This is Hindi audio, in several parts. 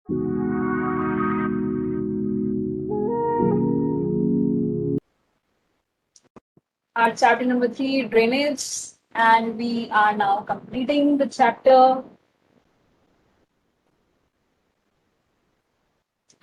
Our chapter number 3, drainage, and we are now completing the chapter.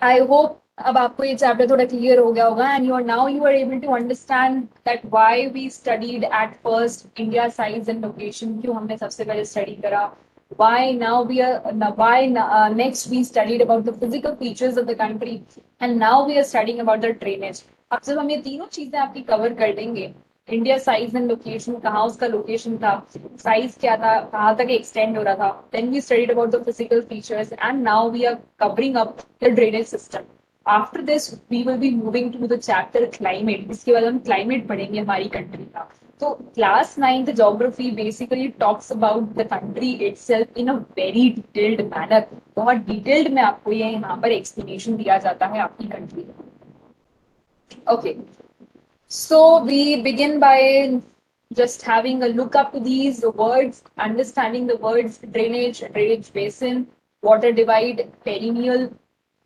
I hope अब आपको ये चैप्टर थोड़ा क्लियर हो गया होगा and you are able to understand that why we studied at first India size and location, क्यों हमने सबसे पहले स्टडी करा, why now we are why next we studied about the physical features of the country and now we are studying about the drainage. अब जब हम ये तीनों चीजें आपकी कवर कर देंगे, इंडिया साइज एंड लोकेशन, कहाँ उसका लोकेशन था, साइज क्या था, कहाँ तक एक्सटेंड हो रहा था, then we studied about the physical features and now we are covering up the drainage system. After this we will be moving to the chapter climate. इसके बाद हम क्लाइमेट पढ़ेंगे हमारी कंट्री का. तो class 9th geography basically talks about the country itself in a very detailed manner. बहुत डिटेल्ड में आपको ये यहाँ पर एक्सप्लेनेशन दिया जाता है आपकी कंट्री का. Okay, so we begin by just having a look up to these words, understanding the words drainage, drainage basin, water divide, perennial,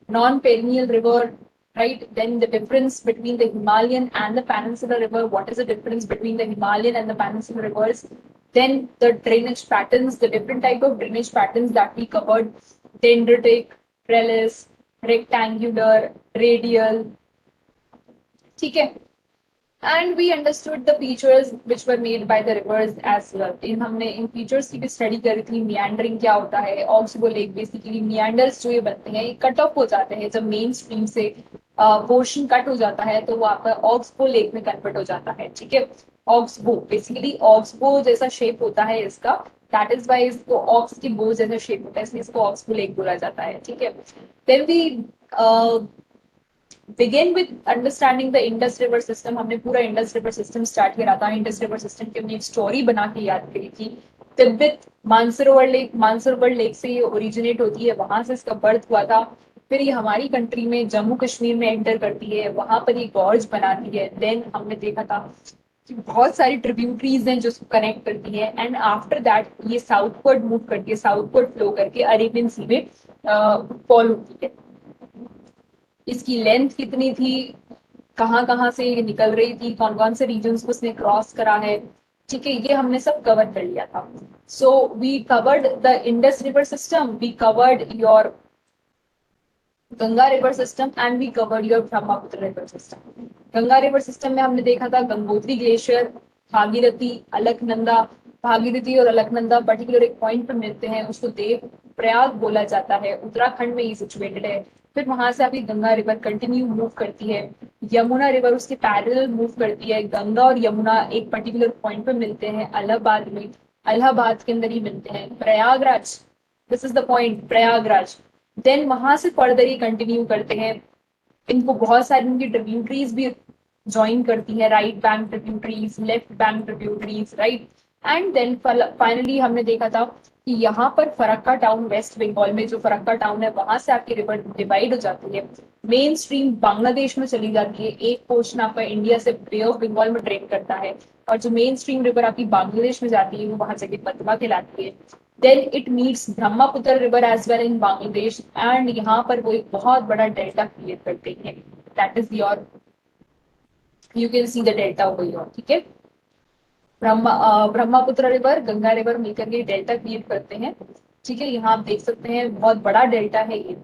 non-perennial river, right? Then the difference between the Himalayan and the Peninsular River. What is the difference between the Himalayan and the Peninsular rivers? Then the drainage patterns, the different type of drainage patterns that we covered: dendritic, trellis, rectangular, radial. ठीक है. And we understood the features which were made by the rivers as well. हमने इन features की भी स्टडी करी थी. meandering क्या होता है, ऑक्सबो लेक बेसिकली meanders जो ये बनते हैं ये कट ऑफ हो जाते हैं जब मेन स्ट्रीम से पोर्शन कट हो जाता है तो वो आपका ऑक्सबो लेक में कन्वर्ट हो जाता है. ठीक है, ऑक्सबो बेसिकली ऑक्सबो जैसा शेप होता है इसका, दैट इज वाई इसको ऑक्स की बो जैसा शेप होता है, इसलिए इसको ऑक्सबो लेक बोला जाता है. ठीक है, then we begin with understanding the Indus River system. हमने पूरा Indus River system स्टार्ट करा था. Indus River system की हमने एक स्टोरी बना के याद करी थी. तिब्बत मानसरोवर लेक से ये ओरिजिनेट होती है, वहां से इसका बर्थ हुआ था. फिर ये हमारी कंट्री में जम्मू कश्मीर में एंटर करती है, वहां पर ये गॉर्ज बनाती है. देन हमने देखा था कि बहुत सारी ट्रिब्यूटरीज हैं जो इसको कनेक्ट करती है एंड आफ्टर दैट ये साउथवर्ड मूव करती है, साउथवर्ड फ्लो करके अरेबियन सी में फॉल होती है. इसकी लेंथ कितनी थी, कहाँ से ये निकल रही थी, कौन से रीजन्स को इसने क्रॉस करा है. ठीक है, ये हमने सब कवर कर लिया था. So we covered the Indus river system, we covered your Ganga river system and we covered your Brahmaputra river system. Ganga river system में हमने देखा था गंगोत्री ग्लेशियर, भागीरथी, अलकनंदा. भागीरथी और अलकनंदा पर्टिकुलर एक पॉइंट पर मिलते हैं, उसको देव प्रयाग बोला जाता है, उत्तराखंड में ये सिचुएटेड है. फिर वहां से आपकी गंगा रिवर कंटिन्यू मूव करती है, यमुना रिवर उसके पैरेलल मूव करती है. गंगा और यमुना एक पर्टिकुलर पॉइंट पे मिलते हैं इलाहाबाद में, इलाहाबाद के अंदर ही मिलते हैं. Prayagraj, this is the point, Prayagraj. Then वहां से फर्दर ही कंटिन्यू करते हैं. इनको बहुत सारी उनकी ट्रिब्यूटरीज भी ज्वाइन करती है, right bank tributaries, left bank tributaries, right. And then finally हमने देखा था कि यहाँ पर फरक्का टाउन, वेस्ट बंगाल में जो फरक्का टाउन है वहां से आपकी रिवर डिवाइड हो जाती है, मेन स्ट्रीम बांग्लादेश में चली जाती है, एक पोर्शन आपका इंडिया से बे ऑफ बंगाल में ड्रेन करता है और जो मेन स्ट्रीम रिवर आपकी बांग्लादेश में जाती है वो वहां से पतवा कहलाती है. Then it meets Brahmaputra river as well in Bangladesh and यहाँ पर वो एक बहुत बड़ा डेल्टा क्रिएट करते हैं. That is your, you can see the delta over your. ठीक है, ब्रह्मपुत्र रिवर, गंगा रिवर मिलकर के डेल्टा क्रिएट करते हैं. ठीक है, यहाँ आप देख सकते हैं बहुत बड़ा डेल्टा है ये.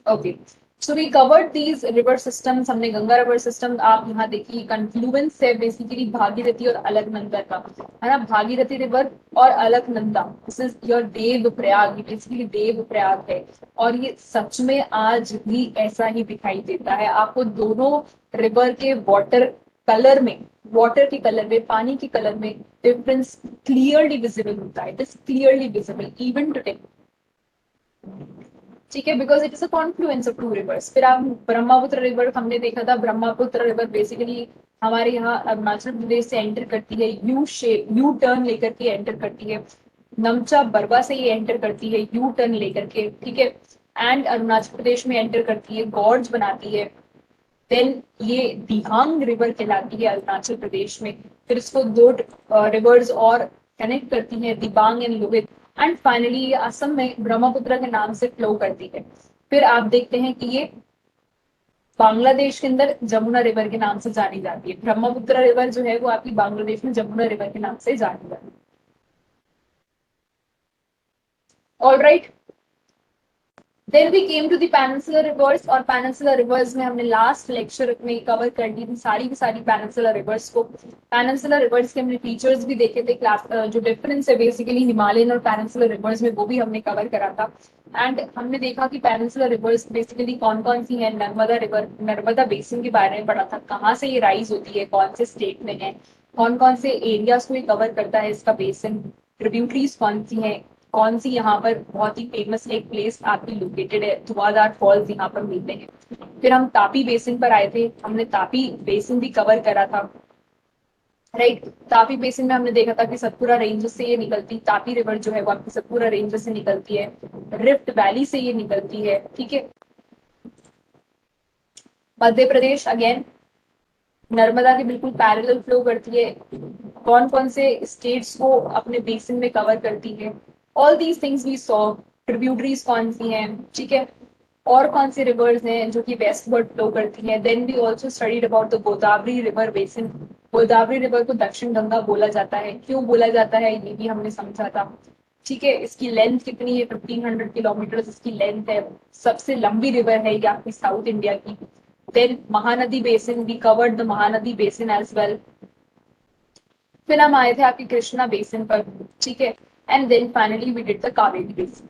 Okay, so we covered these river systems. हमने गंगा रिवर सिस्टम, आप यहाँ देखिए कंफ्लुएंस है बेसिकली भागीरथी और अलकनंदा का, है ना. भागीरथी रिवर और Alaknanda, this is your Devprayag, basically Devprayag है. और ये सच में आज भी ऐसा ही दिखाई देता है आपको. दोनों रिवर के वाटर कलर में, वाटर के कलर में, पानी के कलर में डिफरेंस क्लियरली विजिबल होता है. It is clearly visible even today. ठीक है, because it is a confluence of two rivers. फिर आप ब्रह्मपुत्र रिवर हमने देखा था. ब्रह्मपुत्र रिवर बेसिकली हमारे यहाँ अरुणाचल प्रदेश से एंटर करती है, यू शेप, यू टर्न लेकर के एंटर करती है. नमचा बरवा से ये एंटर करती है यू टर्न लेकर के. ठीक है, एंड अरुणाचल प्रदेश में एंटर करती है, गॉर्ज बनाती है. देन ये दिहांग रिवर कहलाती है अरुणाचल प्रदेश में. फिर इसको दो रिवर्स और कनेक्ट करती हैं, Dibang and Lohit. And finally ये असम में ब्रह्मपुत्र के नाम से फ्लो करती है। फिर आप देखते हैं कि ये बांग्लादेश के अंदर जमुना रिवर के नाम से जानी जाती है। ब्रह्मपुत्र रिवर जो है वो आपकी बांग्लादेश में जमुना रिवर के नाम से जानी जाती है। All right, then we came to the peninsular rivers, और पेनिनसुलर रिवर्स में हमने लास्ट लेक्चर में कवर कर दी थी सारी की सारी पेनिनसुलर रिवर्स को। पेनिनसुलर रिवर्स के हमने फीचर्स भी देखे थे, क्लास जो डिफरेंस है बेसिकली हिमालयन और पेनिनसुलर रिवर्स में, वो भी हमने कवर करा था। एंड हमने देखा कि पेनिनसुलर रिवर्स बेसिकली कौन कौन सी है। नर्मदा रिवर, नर्मदा बेसिन के बारे में पढ़ा था, कहाँ से ये राइज होती है, कौन से स्टेट में है, कौन से एरियाज को ये कवर करता है इसका बेसिन, ट्रिब्यूटरीज कौन सी है, कौन सी यहाँ पर बहुत ही फेमस एक प्लेस आपकी लोकेटेड है, धुआंधार फॉल्स यहाँ पर मिलते हैं। फिर हम तापी बेसिन पर आए थे, हमने तापी बेसिन भी कवर करा था। राइट, तापी बेसिन में हमने देखा था कि सतपुरा रेंज से ये निकलती, तापी रिवर जो है वो आपकी सतपुरा रेंज से निकलती है, रिफ्ट वैली से ये निकलती है। ठीक है, मध्य प्रदेश अगेन नर्मदा के बिल्कुल पैरेलल फ्लो करती है, कौन कौन से स्टेट्स को अपने बेसिन में कवर करती है, all these things we saw. Tributaries कौन सी हैं, ठीक है, और कौन सी रिवर्स हैं जो कि वेस्टवर्ड फ्लो करती हैं। Then we also studied about the Godavari river basin. Godavari river को दक्षिण गंगा बोला जाता है, क्यों बोला जाता है ये भी हमने समझा था। ठीक है, इसकी लेंथ कितनी है, 1500 किलोमीटर इसकी लेंथ है, सबसे लंबी रिवर है ये आपकी साउथ इंडिया की। Then Mahanadi basin, we covered the Mahanadi basin as well. फिर हम आए थे आपकी कृष्णा बेसिन पर, ठीक है, and then finally we did the Kaveri basin.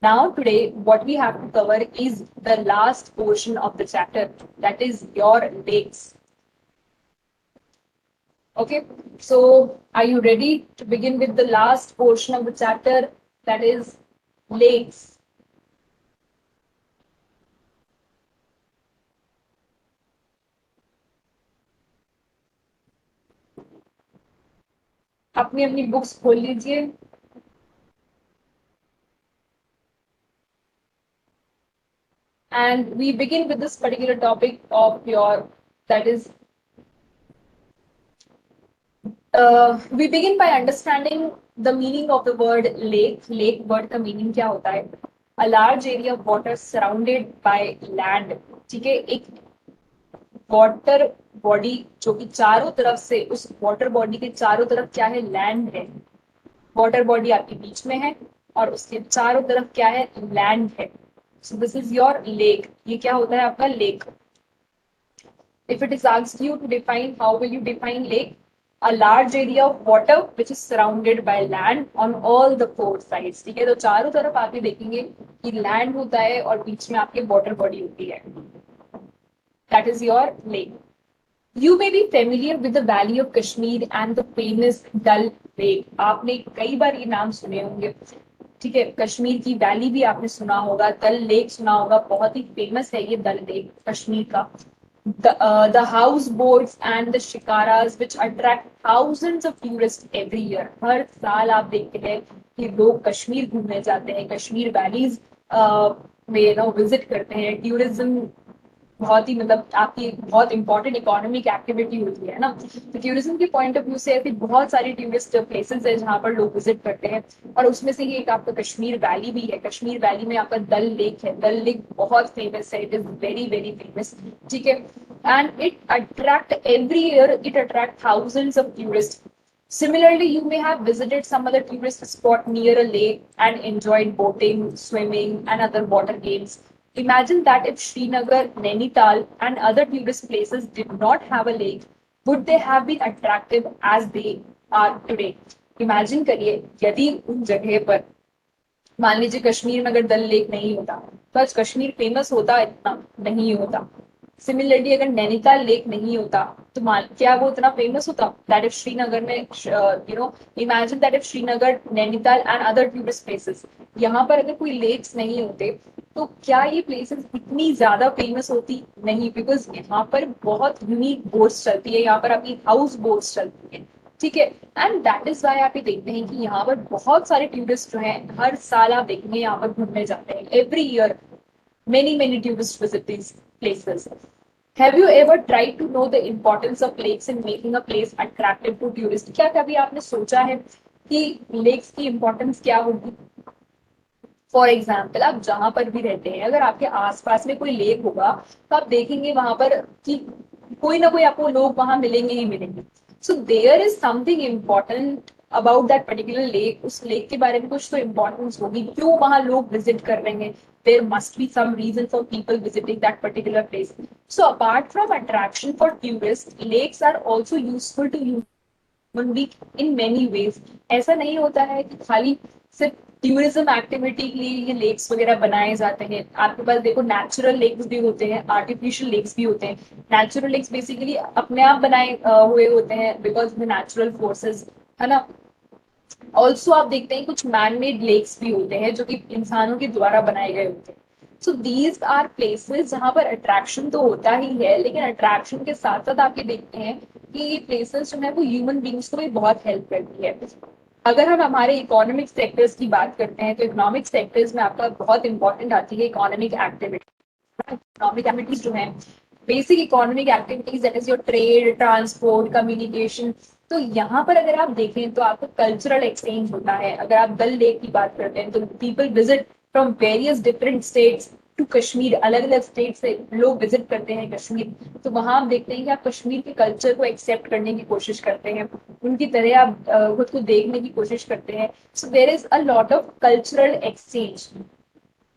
Now today what we have to cover is the last portion of the chapter, that is your lakes. Okay, so are you ready to begin with the last portion of the chapter, that is lakes? अपनी अपनी बुक्स खोल लीजिए। And we begin with this particular topic of your, that is we begin by understanding the meaning of the word lake. Lake word का meaning क्या होता है? A large area of water surrounded by land. ठीक है, एक वाटर बॉडी जो कि चारों तरफ से, उस वाटर बॉडी के चारों तरफ क्या है, लैंड है। वाटर बॉडी आपके बीच में है और उसके चारों तरफ क्या है, लैंड है। So this is your lake. ये क्या होता है आपका lake. If it is asked you to define, how will you define lake? A large area of water which is surrounded by land on all the four sides. ठीक है, तो चारों तरफ आप ये देखेंगे कि लैंड होता है और बीच में आपके वाटर बॉडी होती है। That is your lake. You may be familiar with the Valley of Kashmir and the famous Dal Lake. आपने कई बार ये नाम सुने होंगे। ठीक है, कश्मीर की वैली भी आपने सुना होगा, दल लेक सुना होगा, बहुत ही फेमस है ये दल लेक कश्मीर का। The houseboats and the shikaras which attract thousands of tourists every year. हर साल आप देखते हैं कि लोग कश्मीर घूमने जाते हैं, कश्मीर वैलीज में विजिट करते हैं। टूरिज्म बहुत ही मतलब आपकी बहुत इंपॉर्टेंट इकोनॉमिक एक्टिविटी होती है ना, तो टूरिज्म के पॉइंट ऑफ व्यू से ऐसी बहुत सारी टूरिस्ट प्लेसेस है जहाँ पर लोग विजिट करते हैं, और उसमें से ही एक आपका कश्मीर वैली भी है। कश्मीर वैली में आपका दल लेक है, दल लेक बहुत फेमस है, it is very very famous. ठीक है, and it attract every year, it attract thousands of tourist. Similarly, you may have visited some other tourist spot near a lake and enjoyed boating, swimming, and other water games. Imagine that if Srinagar, Nainital, and other tourist places did not have a lake, would they have been attractive as they are today? Imagine करिए यदि उन जगह पर मान लीजिए कश्मीर में अगर डल लेक नहीं होता तो आज कश्मीर फेमस होता, इतना नहीं होता। सिमिलरली अगर नैनीताल लेक नहीं होता तो क्या वो इतना फेमस होता? दैट इफ श्रीनगर में imagine that if Srinagar, Nainital and other tourist places, यहाँ पर अगर कोई लेक्स नहीं होते तो क्या ये प्लेसेस इतनी ज्यादा फेमस होती? नहीं, बिकॉज यहाँ पर बहुत यूनिक बोट्स चलती है, यहाँ पर आपकी हाउस बोट्स चलती है। ठीक है, एंड दैट इज वाई आप ये देखते हैं कि यहाँ पर बहुत सारे टूरिस्ट जो हैं हर साल आप देखेंगे यहाँ पर घूमने जाते हैं। Every year many tourists visit these places. Have you ever tried to know the importance of lakes in making a place attractive to tourists? क्या कभी आपने सोचा है कि लेक्स की इम्पोर्टेंस क्या होगी। फॉर एग्जाम्पल आप जहां पर भी रहते हैं, अगर आपके आसपास में कोई लेक होगा तो आप देखेंगे वहां पर कि कोई ना कोई आपको लोग वहां मिलेंगे ही मिलेंगे। So there is something important about that particular lake. उस लेक के बारे में कुछ तो इम्पोर्टेंस होगी, क्यों वहां लोग विजिट कर रहे हैं। There must be some reason for people visiting that particular place. So apart from attraction for tourist, lakes are also useful to human being in many ways. ऐसा नहीं होता है कि खाली सिर्फ टूरिज्म एक्टिविटी के लिए ये लेक्स वगैरह बनाए जाते हैं। आपके पास देखो नेचुरल लेक्स भी होते हैं, आर्टिफिशियल लेक्स भी होते हैं। नेचुरल लेक्स बेसिकली अपने आप बनाए हुए होते हैं बिकॉज में नेचुरल फोर्सेस, है ना। ऑल्सो आप देखते हैं कुछ मैन मेड लेक्स भी होते हैं जो कि इंसानों के द्वारा बनाए गए होते हैं। सो दीज आर प्लेसेस जहां पर अट्रैक्शन तो होता ही है, लेकिन अट्रैक्शन के साथ साथ आप ये देखते हैं कि ये प्लेसेस जो है वो ह्यूमन बींग्स को भी बहुत हेल्प करती है। अगर हम हमारे इकोनॉमिक सेक्टर्स की बात करते हैं तो इकोनॉमिक सेक्टर्स में आपका बहुत इंपॉर्टेंट आती है इकोनॉमिक एक्टिविटी। इकोनॉमिक एक्टिविटीज जो है, basic economic activities that is your trade, transport, communication. तो यहाँ पर अगर आप देखें तो आपको कल्चरल एक्सचेंज होता है। अगर आप डल लेक की बात करते हैं तो people visit from various different states to Kashmir. अलग अलग स्टेट से लोग विजिट करते हैं कश्मीर। तो वहां आप देखते हैं कि आप कश्मीर के कल्चर को एक्सेप्ट करने की कोशिश करते हैं, उनकी तरह आप खुद को देखने की कोशिश करते हैं। So there is a lot of cultural exchange,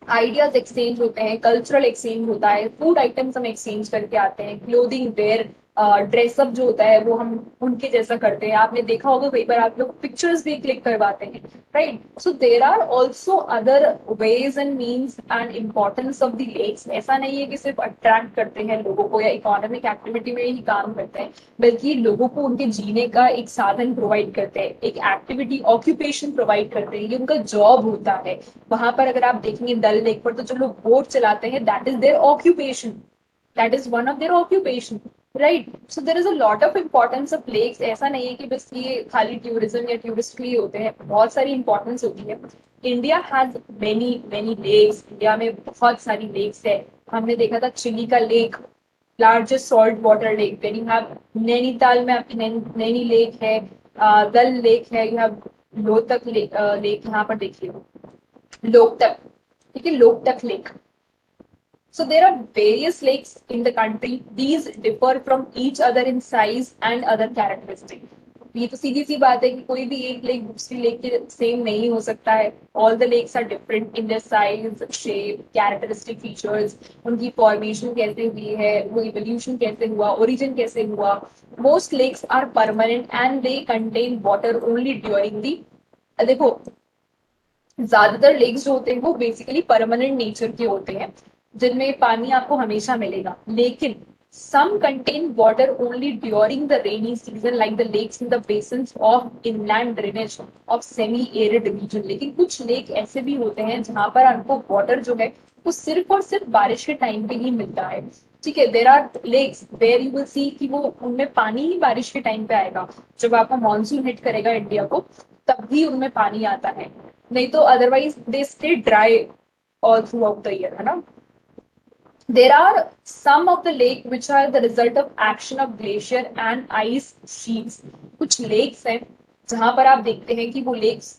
ideas exchange होते हैं, कल्चरल एक्सचेंज होता है, फूड आइटम्स हम एक्सचेंज करके आते हैं, क्लोथिंग वेयर, ड्रेसअप जो होता है वो हम उनके जैसा करते हैं। आपने देखा होगा कई बार आप लोग पिक्चर्स भी क्लिक करवाते हैं, right. So there are also other ways and means and importance of the lakes. ऐसा नहीं है कि सिर्फ अट्रैक्ट करते हैं लोगों को या इकोनॉमिक एक्टिविटी में ही काम करते हैं, बल्कि लोगों को उनके जीने का एक साधन प्रोवाइड करते हैं, एक एक्टिविटी ऑक्यूपेशन प्रोवाइड करते हैं, ये उनका जॉब होता है। वहां पर अगर आप देखेंगे डल लेक पर तो जो लोग बोट चलाते हैं that is their occupation, that is one of their occupation, right. So there is a lot of importance of lakes. ऐसा नहीं है कि बस ये खाली टूरिज्म या टूरिस्ट के लिए होते हैं, बहुत सारी इंपॉर्टेंस होती है। India has many many lakes, India में बहुत सारी लेक्स है। हमने देखा था चिली का lake, largest salt water lake. Then you have Nainital में आपकी नैनी लेक है, दल लेक है, यू हैव लोतक लेक यहाँ पर देखिए, लोकतक, ठीक है, Loktak lake. So there are various lakes in the country. These differ from each other in size and other characteristics. ये तो सीधी सी बात है कि कोई भी एक लेक दूसरी लेक के सेम नहीं हो सकता है। All the lakes are different in their size, shape, characteristic features, उनकी फॉर्मेशन कैसे हुई है, वो इवोल्यूशन कैसे हुआ, ओरिजिन कैसे हुआ। Most lakes are permanent and they contain water only during the, देखो ज्यादातर लेक्स जो होते हैं वो बेसिकली परमानेंट नेचर के होते हैं, जिनमें पानी आपको हमेशा मिलेगा। लेकिन some contain water only during the rainy season like the lakes in the basins of inland drainage of semi arid region। लेकिन कुछ लेक ऐसे भी होते हैं जहां पर आपको वाटर जो है वो सिर्फ और सिर्फ बारिश के टाइम पे ही मिलता है, ठीक है। There are lakes where you will see कि वो उनमें पानी ही बारिश के टाइम पे आएगा, जब आपका मानसून हिट करेगा इंडिया को तब भी उनमें पानी आता है, नहीं तो otherwise they stay dry all through out the year, है ना। There are some of the lake which are the result of action of glacier and ice sheets। कुछ lakes हैं जहां पर आप देखते हैं कि वो lakes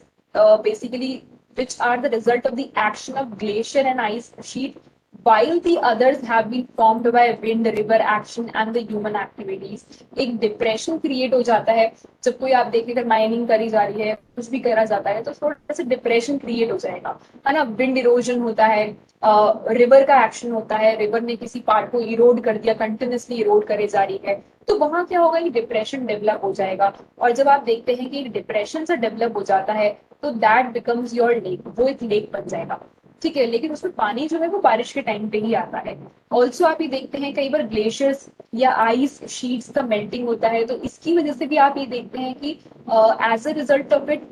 basically which are the result of the action of glacier and ice sheet, while the others have been formed by wind, river action and the human activities। एक डिप्रेशन क्रिएट हो जाता है जब कोई आप देखिए अगर माइनिंग करी जा रही है, कुछ भी करा जाता है तो थोड़ा सा डिप्रेशन क्रिएट हो जाएगा, है ना। विंड इरोजन होता है, रिवर का एक्शन होता है, रिवर ने किसी पार्ट को इरोड कर दिया, कंटिन्यूसली इरोड करे जा रही है, तो वहां क्या होगा कि डिप्रेशन डेवलप हो जाएगा। और जब आप देखते हैं कि डिप्रेशन से डेवलप हो जाता है तो दैट बिकम्स योर लेक, वो एक लेक बन जाएगा, ठीक है। लेकिन उसमें पानी जो है वो बारिश के टाइम पे ही आता है। ऑल्सो आप ये देखते हैं कई बार ग्लेशियर्स या आइस शीट्स का मेल्टिंग होता है, तो इसकी वजह से भी आप ये देखते हैं कि as a result of it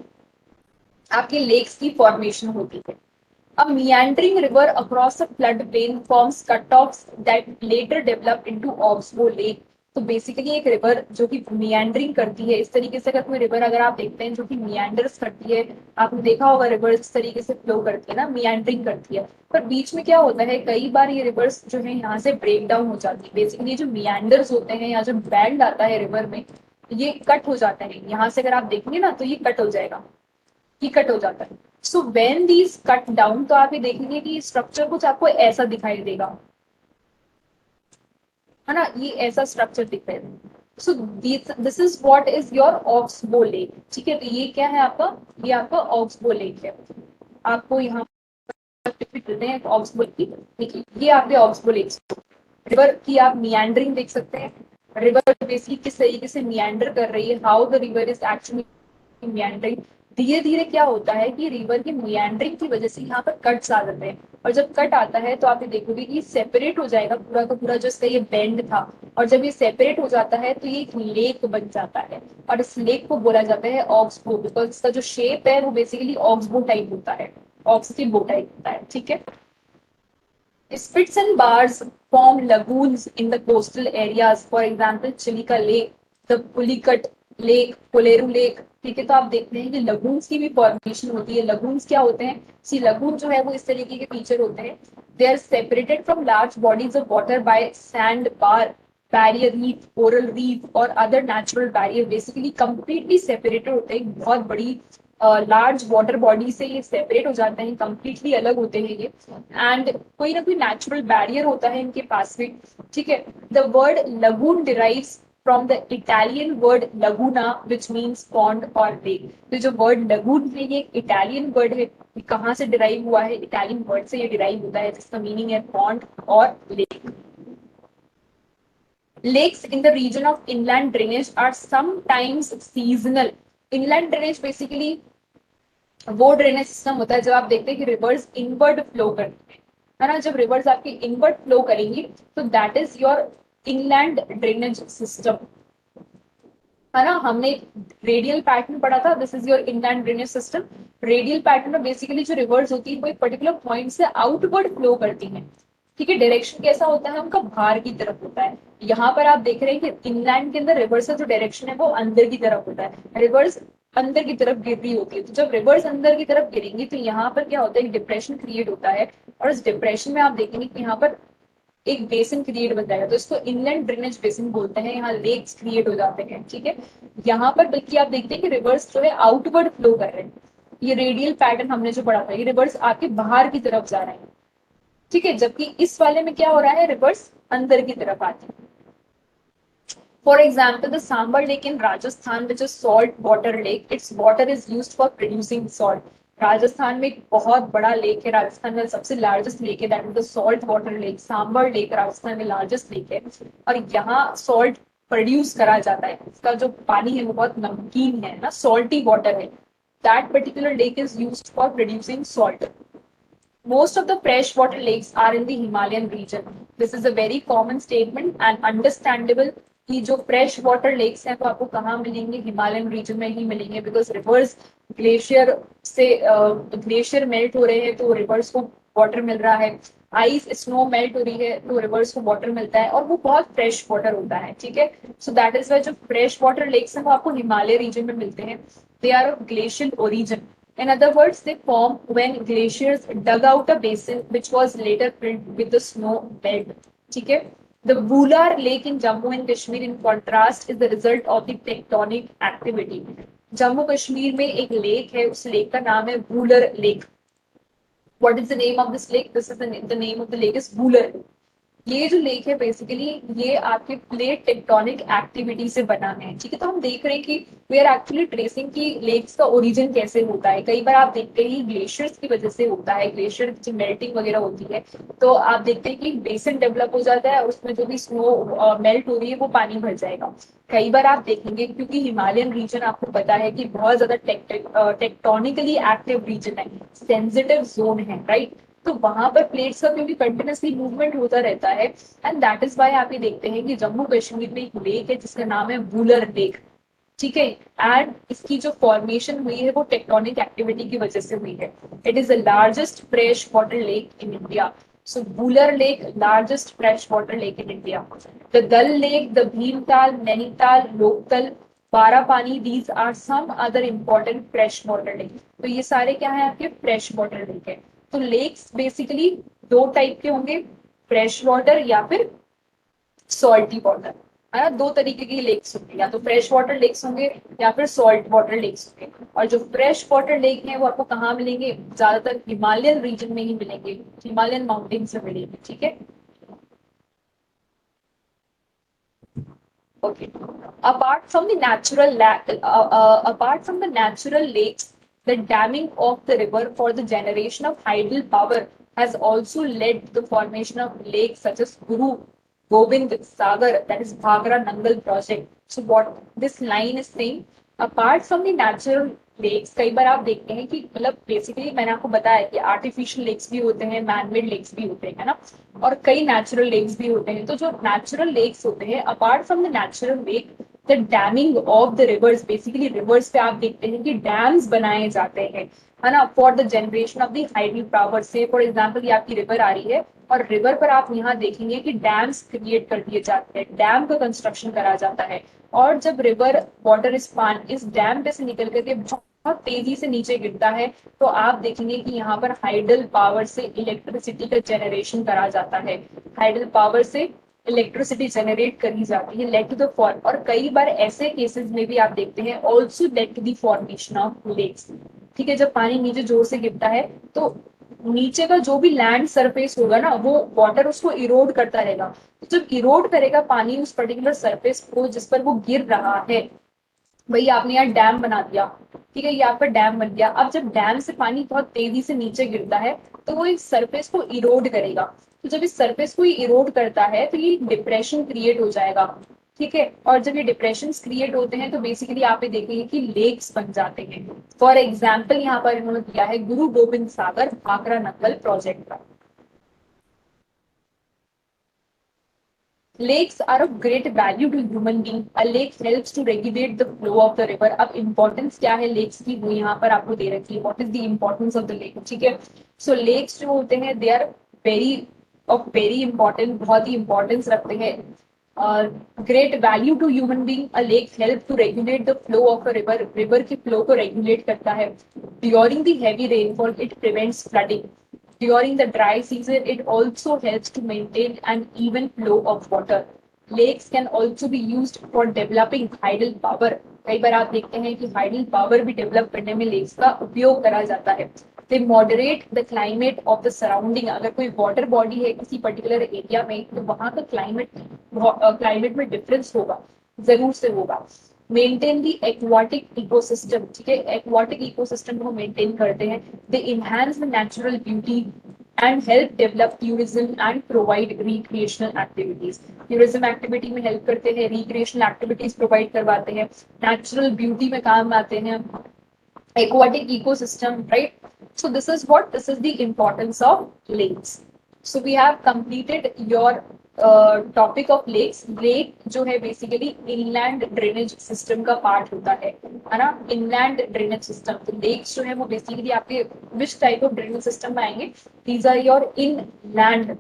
आपके लेक्स की फॉर्मेशन होती है। A meandering river across a floodplain forms cutoffs that later develop into oxbow lake। तो बेसिकली एक रिवर जो कि मियांडरिंग करती है, इस तरीके से अगर कोई रिवर अगर आप देखते हैं जो कि मियांडर्स करती है, आपने देखा होगा रिवर इस तरीके से फ्लो करती है ना, मियांडरिंग करती है। पर बीच में क्या होता है, कई बार ये रिवर्स जो है यहाँ से ब्रेक डाउन हो जाती है। बेसिकली जो मियांडर्स होते हैं या जो बैंड आता है रिवर में, ये कट हो जाता है, यहाँ से अगर आप देखेंगे ना तो ये कट हो जाएगा, ये कट हो जाता है। So when these cut down, तो आप ये देखेंगे कि स्ट्रक्चर कुछ आपको ऐसा दिखाई देगा, है ना, ये ऐसा स्ट्रक्चर दिख रहा है। So this is what is your oxbow lake, ठीक है। तो ये क्या है आपका, ये आपका ऑक्सबो लेक है। आपको यहाँ देते हैं ऑक्सबो की, देखिए ये आपके ऑक्सबो लेक, रिवर की आप मियांडरिंग देख सकते हैं। रिवर बेसिकली किस तरीके से मियांडर कर रही है, how the river is actually meandering. धीरे धीरे क्या होता है कि रिवर की मियांडरिंग की वजह से यहाँ पर कट्स आ जाते हैं, और जब कट आता है तो आप ये देखोगे कि सेपरेट हो जाएगा पूरा का पूरा, जो इसका ये बेंड था, और जब ये सेपरेट हो जाता है तो ये एक लेक बन जाता है, और इस लेक को बोला जाता है ऑक्सबो, बिकॉज इसका जो शेप है वो बेसिकली ऑक्सबो टाइप होता है, ऑक्स की बो टाइप होता है, ठीक है। Spits and bars form lagoons in the coastal areas. For example, Chilika Lake, the Pulicat Lake, Poleru Lake. ठीक है, तो आप देखते हैं कि लगून्स की भी फॉर्मेशन होती है। लगून्स क्या होते हैं, सी लगून जो है वो इस तरीके के फीचर होते हैं। They are separated from large bodies of water by sand bar, barrier reef, coral reef और other natural barrier. Basically completely separated होते हैं, बहुत बड़ी लार्ज वाटर बॉडी से ये सेपरेट हो जाते हैं, कंप्लीटली अलग होते हैं ये, एंड कोई ना कोई नेचुरल बैरियर होता है इनके पास में, ठीक है। The word lagoon derives from the Italian word laguna which means pond और लेक। तो जो वर्ड लगून है ये इटालियन वर्ड है, कहाँ से डिराइव हुआ है, इटालियन वर्ड से ये डिराइव होता है, जिसका मीनिंग है पॉन्ड और lake. Lakes in the region of inland drainage are sometimes seasonal. Inland drainage basically वो ड्रेनेज सिस्टम होता है जब आप देखते हैं कि रिवर्स इनवर्ड फ्लो करती है ना, जब रिवर्स आपकी इनवर्ड फ्लो करेंगी तो that is your inland drainage system, है ना। हमने रेडियल पैटर्न पढ़ा था, this is your inland drainage system. Radial pattern में बेसिकली जो रिवर्स होती है वो एक पर्टिकुलर पॉइंट से आउटवर्ड फ्लो करती है, ठीक है। डायरेक्शन कैसा होता है उनका, बाहर की तरफ होता है। यहाँ पर आप देख रहे हैं कि इनलैंड के अंदर रिवर्स का जो डायरेक्शन है वो अंदर की तरफ होता है, रिवर्स अंदर की तरफ गिर रही होती है। तो जब रिवर्स अंदर की तरफ गिरेंगी तो यहाँ पर क्या होता है, डिप्रेशन क्रिएट होता है, और इस डिप्रेशन में आप देखेंगे कि यहाँ पर एक बेसिन क्रिएट बन जाएगा, तो इसको इनलैंड ड्रेनेज बेसिन बोलते हैं। यहाँ लेक्स क्रिएट हो जाते हैं, ठीक है। यहाँ पर बल्कि आप देखते हैं कि रिवर्स जो है आउटवर्ड फ्लो कर रहे हैं, ये रेडियल पैटर्न हमने जो पढ़ा था, ये रिवर्स आपके बाहर की तरफ जा रहे हैं, ठीक है। जबकि इस वाले में क्या हो रहा है, रिवर्स अंदर की तरफ आती है। For example, the Sambar Lake in Rajasthan, which is salt water lake, its water is used for producing salt. Rajasthan में एक बहुत बड़ा लेक है, राजस्थान में सबसे लार्जेस्ट लेक है, that is the salt water lake. Sambhar lake Rajasthan में लार्जेस्ट लेक है, और यहाँ सॉल्ट प्रोड्यूस करा जाता है। इसका जो पानी है वो बहुत नमकीन है ना, सॉल्टी वाटर है। That particular lake is used for producing salt. Most of the freshwater lakes are in the Himalayan region. This is a very common statement and understandable कि जो फ्रेश वाटर लेक्स हैं वो आपको कहाँ मिलेंगे, हिमालयन रीजन में ही मिलेंगे, बिकॉज रिवर्स ग्लेशियर से ग्लेशियर मेल्ट हो रहे हैं तो रिवर्स को वाटर मिल रहा है, आइस स्नो मेल्ट हो रही है तो रिवर्स को वाटर मिलता है, और वो बहुत फ्रेश वाटर होता है, ठीक है। सो दैट इज वाई जो फ्रेश वाटर लेक्स हैं वो आपको हिमालय रीजन में मिलते हैं। They are of glacial origin. In other words, they form when glaciers dug out a basin which was later filled with the snow bed. ठीक है। The Bular Lake in Jammu and Kashmir, in contrast, is the result of the tectonic activity. Jammu Kashmir में एक लेक है, उस लेक का नाम है Wular lake. What is the name of this lake? This is the name of the lake is Bular. ये जो लेक है बेसिकली ये आपके प्लेट टेक्टोनिक एक्टिविटी से बना है, ठीक है। तो हम देख रहे हैं कि वी आर एक्चुअली ट्रेसिंग की लेक्स का ओरिजिन कैसे होता है। कई बार आप देखते हैं ग्लेशियर्स की वजह से होता है, ग्लेशियर की मेल्टिंग वगैरह होती है तो आप देखते हैं कि बेसिन डेवलप हो जाता है और उसमें जो भी स्नो मेल्ट हो रही है वो पानी भर जाएगा। कई बार आप देखेंगे क्योंकि हिमालयन रीजन आपको पता है कि बहुत ज्यादा टेक्टोनिकली एक्टिव रीजन है, सेंसिटिव जोन है, राइट। तो वहां पर प्लेट्स का क्योंकि कंटिन्यूसली मूवमेंट होता रहता है, एंड दैट इज वाई आप ये देखते हैं कि जम्मू कश्मीर में एक लेक है जिसका नाम है बूलर लेक, ठीक है। एंड इसकी जो फॉर्मेशन हुई है वो टेक्टोनिक एक्टिविटी की वजह से हुई है। It is the largest fresh water lake in India. So Wular lake, largest fresh water lake in India. The Dal lake, the Bhimtal, Nainital, Loktak, Barapani, these are some other important fresh water lake. तो ये सारे क्या है आपके फ्रेश वाटर लेक है। तो लेक्स बेसिकली दो टाइप के होंगे, फ्रेश वाटर या फिर सॉल्टी वाटर। है ना। दो तरीके की लेक्स होंगे, या तो फ्रेश वाटर लेक्स होंगे या फिर सॉल्ट वाटर लेक्स होंगे। और जो फ्रेश वाटर लेक है वो आपको कहाँ मिलेंगे, ज्यादातर हिमालयन रीजन में ही मिलेंगे, हिमालयन माउंटेन से मिलेंगे, ठीक है। Okay. Apart from the natural lakes, the damming of the river for the generation of tidal power has also led to the formation of lakes such as Guru Gobind Sagar, that is Bhagra Nangal project. So what this line is saying, apart from the natural lakes, कई बार आप देखते हैं कि मतलब बेसिकली मैंने आपको बताया कि आर्टिफिशियल लेक्स भी होते हैं, मैनमेड लेक्स भी होते हैं, है ना, और कई नेचुरल लेक्स भी होते हैं। तो जो नेचुरल लेक्स होते हैं, apart from the natural lake, the damming of the reverse, basically reverse पे आप देखते हैं कि डैम्स बनाए जाते हैं, है ना, for the generation of the hydel power से। फॉर एग्जाम्पल, ये आपकी रिवर आ रही है और रिवर पर आप यहाँ देखेंगे कि डैम्स क्रिएट कर दिए जाते हैं, डैम का कंस्ट्रक्शन करा जाता है। और जब रिवर वाटर स्पान इस डैम पे से निकल करके बहुत तेजी से नीचे गिरता है, तो आप देखेंगे कि यहाँ पर हाइडल पावर से इलेक्ट्रिसिटी का जनरेशन करा जाता है, हाइडल पावर से इलेक्ट्रिसिटी जनरेट करी जाती है, लेट टू द फॉर। और कई बार ऐसे केसेस में भी आप देखते हैं also lead to the formation of lakes. ठीक है, जब पानी नीचे जोर से गिरता है तो नीचे का जो भी लैंड सरफेस होगा ना, वो वाटर उसको इरोड करता रहेगा। तो जब इरोड करेगा पानी उस पर्टिकुलर सरफेस को जिस पर वो गिर रहा है, भाई आपने यहाँ डैम बना दिया, ठीक है, ये आपका डैम बन गया। अब जब डैम से पानी बहुत तेजी से नीचे गिरता है तो वो इस सरफेस को इरोड करेगा। तो जब इस सरफेस को इरोड करता है तो ये डिप्रेशन क्रिएट हो जाएगा, ठीक है। और जब ये डिप्रेशन क्रिएट होते हैं तो बेसिकली आप ये देखेंगे कि लेक्स बन जाते हैं। फॉर एग्जाम्पल यहाँ पर इन्होंने दिया है गुरु गोबिंद सागर भाखरा नंगल प्रोजेक्ट का। Lakes are of great value to human being. A lake helps to regulate the flow of the river. अब importance क्या है लेक्स की, वो यहाँ पर आपको दे रखी है। What is the importance of the lake? ठीक है, so lakes जो होते हैं they are very of very important, बहुत ही importance रखते हैं। Great value to human being. A lake help to regulate the flow of a river. River की flow को regulate करता है। During the heavy rainfall, it prevents flooding. During the dry season, it also helps to maintain an even flow of water. Lakes can also be used for developing tidal power. कई बार आप देखते हैं कि हाइडल पावर भी डेवलप करने में लेक्स का उपयोग करा जाता है। They moderate the climate of the surrounding. अगर कोई वाटर बॉडी है किसी पर्टिकुलर एरिया में तो वहां का क्लाइमेट में डिफरेंस होगा, जरूर से होगा। मेंटेन दी एक्वाटिक इकोसिस्टम, ठीक है, एक्वाटिक इकोसिस्टम को मेंटेन करते हैं। They enhance the natural beauty and help develop tourism and provide recreational activities. Tourism activity में हेल्प करते हैं, रिक्रिएशनल एक्टिविटीज प्रोवाइड करवाते हैं, नेचुरल ब्यूटी में काम आते हैं, aquatic ecosystem, right? So this is the importance of lakes. So we have completed your topic of lakes. Lake जो है basically inland drainage system का part होता है ना, inland drainage system। तो lakes जो है वो basically आपके which type of drainage system में आएंगे? These are your inland